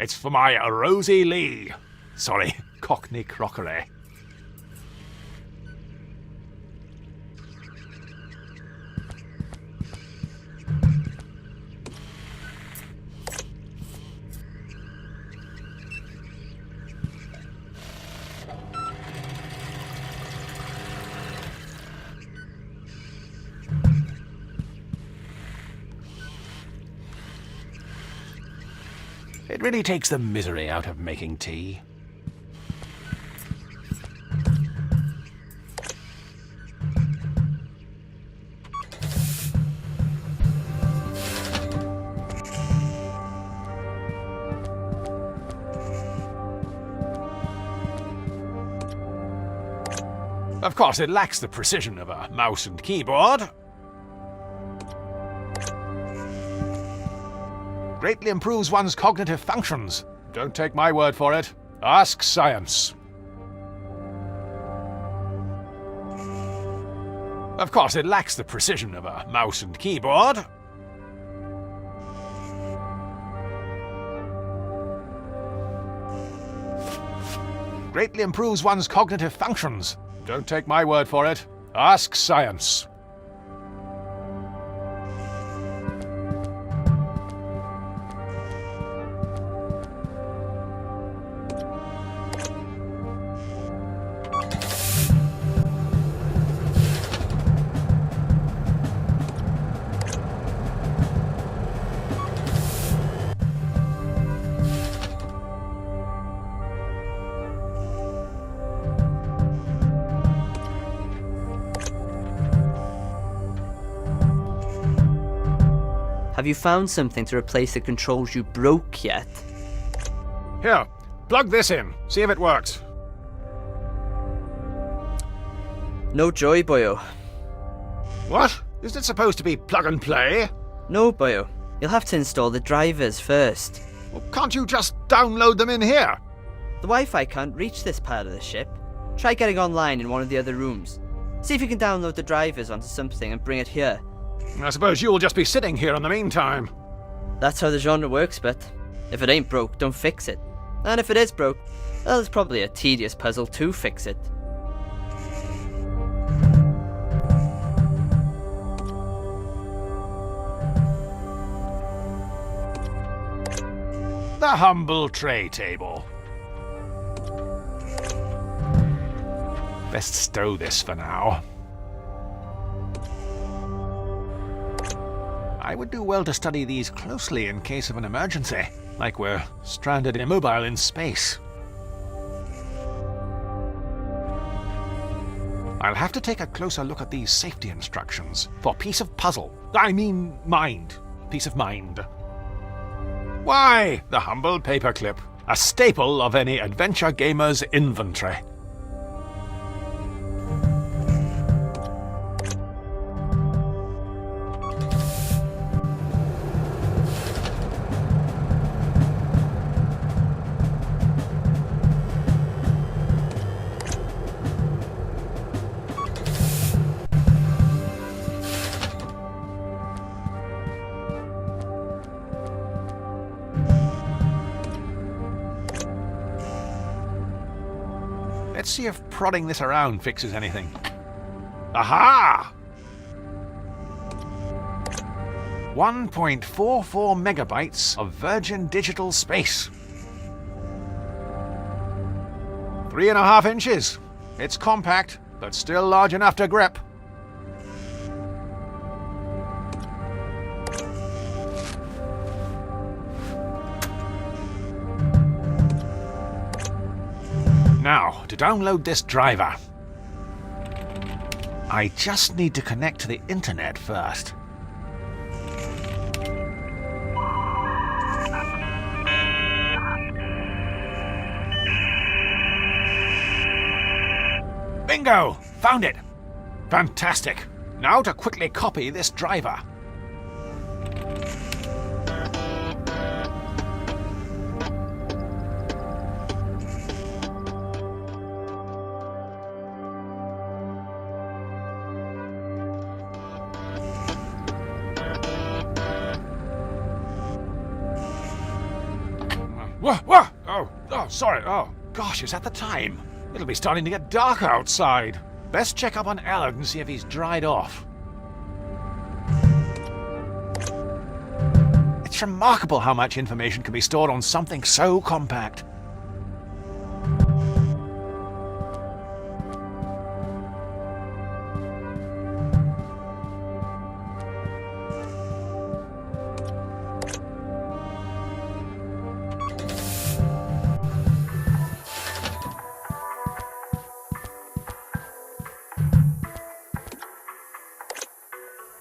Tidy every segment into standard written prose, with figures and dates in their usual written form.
It's for my Rosie Lee. Sorry, Cockney crockery. It really takes the misery out of making tea. Of course, it lacks the precision of a mouse and keyboard. Greatly improves one's cognitive functions. Don't take my word for it. Ask science. Of course, it lacks the precision of a mouse and keyboard. Greatly improves one's cognitive functions. Don't take my word for it. Ask science. Have you found something to replace the controls you broke yet? Here, plug this in. See if it works. No joy, boyo. What? Isn't it supposed to be plug and play? No, boyo. You'll have to install the drivers first. Well, can't you just download them in here? The Wi-Fi can't reach this part of the ship. Try getting online in one of the other rooms. See if you can download the drivers onto something and bring it here. I suppose you'll just be sitting here in the meantime. That's how the genre works, but if it ain't broke, don't fix it. And if it is broke, well, it's probably a tedious puzzle to fix it. The humble tray table. Best stow this for now. I would do well to study these closely in case of an emergency, like we're stranded immobile in space. I'll have to take a closer look at these safety instructions for peace of mind. Peace of mind. Why, the humble paperclip, a staple of any adventure gamer's inventory. Let's see if prodding this around fixes anything. Aha! 1.44 megabytes of virgin digital space. 3.5 inches. It's compact, but still large enough to grip. Now, to download this driver. I just need to connect to the internet first. Bingo! Found it! Fantastic! Now to quickly copy this driver. What? Oh, sorry. Oh, gosh, is that the time? It'll be starting to get dark outside. Best check up on Allard and see if he's dried off. It's remarkable how much information can be stored on something so compact.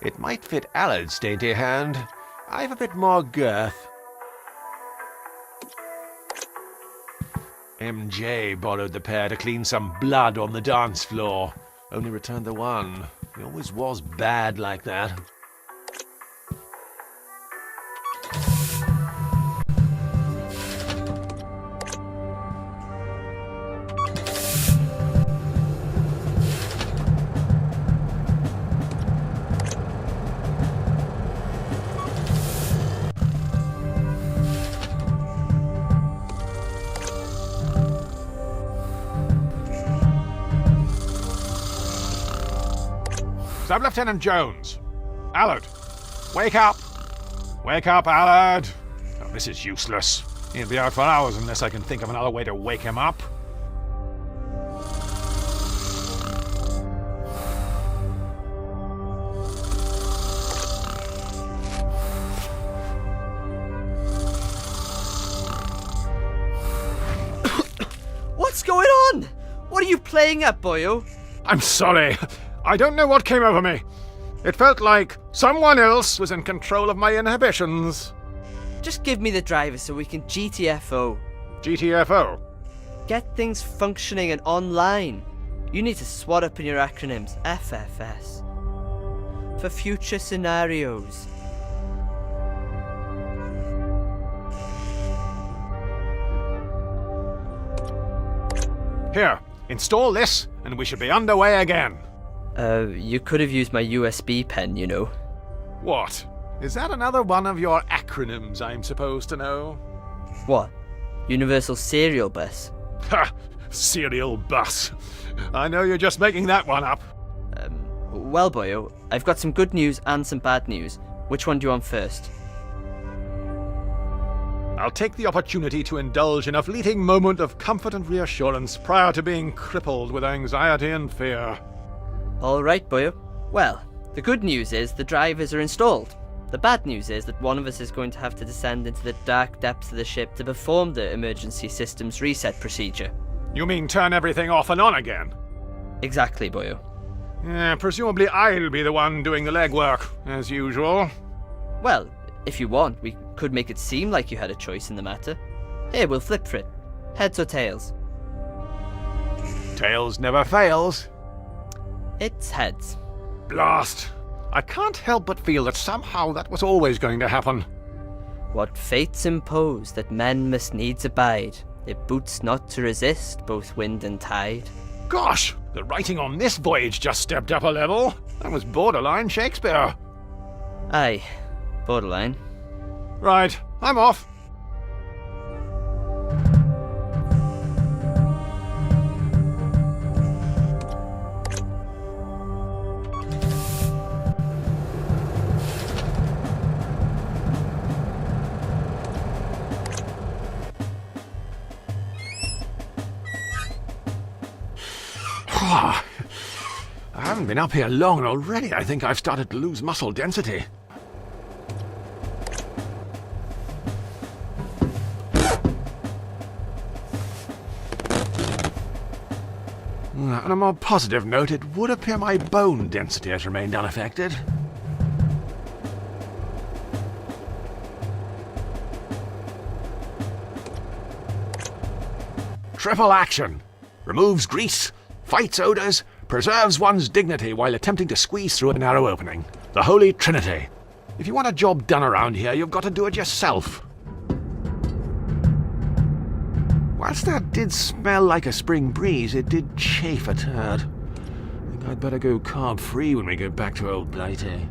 It might fit Allard's dainty hand. I've a bit more girth. MJ borrowed the pair to clean some blood on the dance floor. Only returned the one. He always was bad like that. Sub-Lieutenant Jones. Allard. Wake up. Wake up, Allard. Oh, this is useless. He'll be out for hours unless I can think of another way to wake him up. What's going on? What are you playing at, boyo? I'm sorry. I don't know what came over me. It felt like someone else was in control of my inhibitions. Just give me the driver so we can GTFO. GTFO? Get things functioning and online. You need to swat up in your acronyms. FFS. For future scenarios. Here, install this and we should be underway again. You could have used my USB pen, you know. What? Is that another one of your acronyms I'm supposed to know? What? Universal Serial Bus? Ha! Serial bus. I know you're just making that one up. Well, boyo, I've got some good news and some bad news. Which one do you want first? I'll take the opportunity to indulge in a fleeting moment of comfort and reassurance prior to being crippled with anxiety and fear. Alright, boyo. Well, the good news is the drivers are installed. The bad news is that one of us is going to have to descend into the dark depths of the ship to perform the emergency systems reset procedure. You mean turn everything off and on again? Exactly, boyo. Yeah, presumably I'll be the one doing the legwork, as usual. Well, if you want, we could make it seem like you had a choice in the matter. Here, we'll flip for it. Heads or tails? Tails never fails. It's heads. Blast! I can't help but feel that somehow that was always going to happen. What fates impose that men must needs abide, it boots not to resist both wind and tide. Gosh, the writing on this voyage just stepped up a level. That was borderline Shakespeare. Aye, borderline. Right, I'm off. I haven't been up here long, and already I think I've started to lose muscle density. On a more positive note, it would appear my bone density has remained unaffected. Triple action. Removes grease, fights odors, preserves one's dignity while attempting to squeeze through a narrow opening. The Holy Trinity. If you want a job done around here, you've got to do it yourself. Whilst that did smell like a spring breeze, it did chafe a turd. I think I'd better go carb-free when we get back to old Blighty.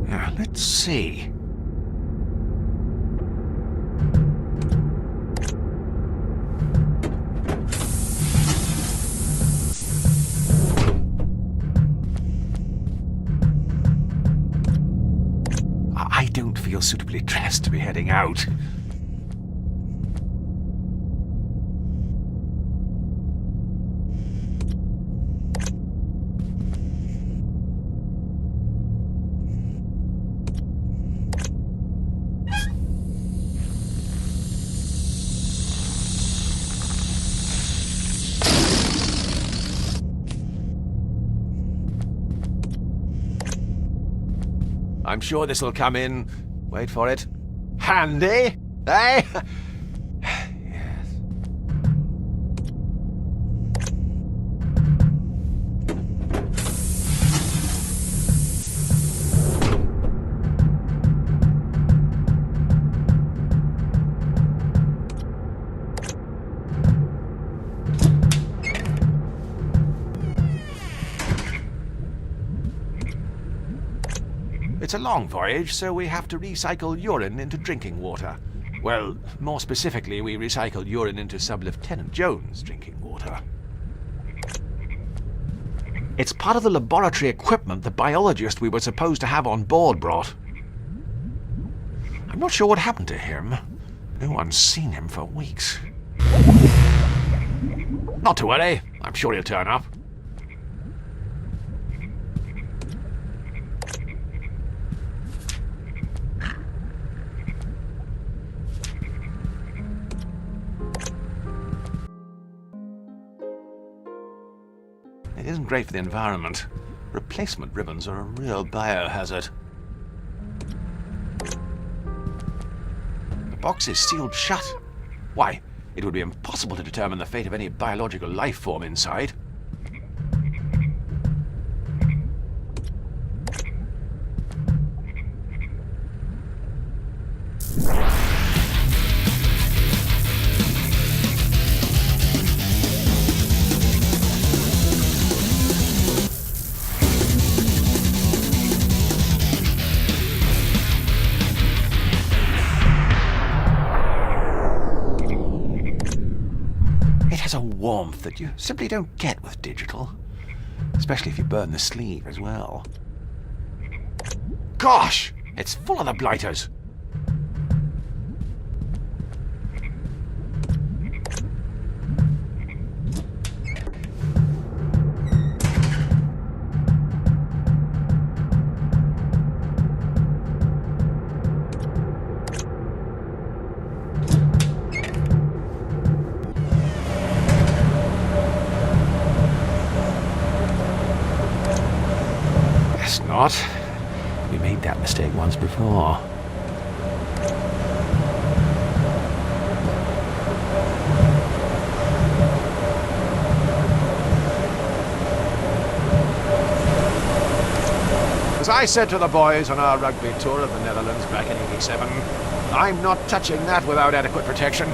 Yeah, let's see. feel suitably dressed to be heading out. I'm sure this'll come in, wait for it, handy, eh? Yes. It's a long voyage, so we have to recycle urine into drinking water. Well, more specifically, we recycle urine into Sub-Lieutenant Jones' drinking water. It's part of the laboratory equipment the biologist we were supposed to have on board brought. I'm not sure what happened to him. No one's seen him for weeks. Not to worry, I'm sure he'll turn up. It isn't great for the environment. Replacement ribbons are a real biohazard. The box is sealed shut. Why, it would be impossible to determine the fate of any biological life form inside. A warmth that you simply don't get with digital, especially if you burn the sleeve as well. Gosh, it's full of the blighters. Not. We made that mistake once before. As I said to the boys on our rugby tour of the Netherlands back in '87, I'm not touching that without adequate protection.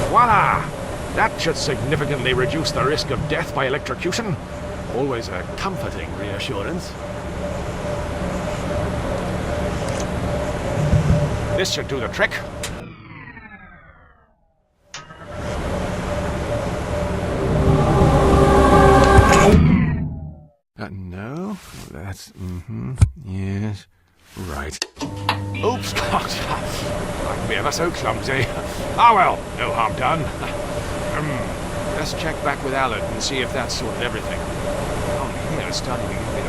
Voila! That should significantly reduce the risk of death by electrocution. Always a comforting reassurance. This should do the trick. No, that's... yes, right. Oops, I can be ever so clumsy. Ah well, no harm done. Let's check back with Alan and see if that sorted everything. Oh, here, starting to get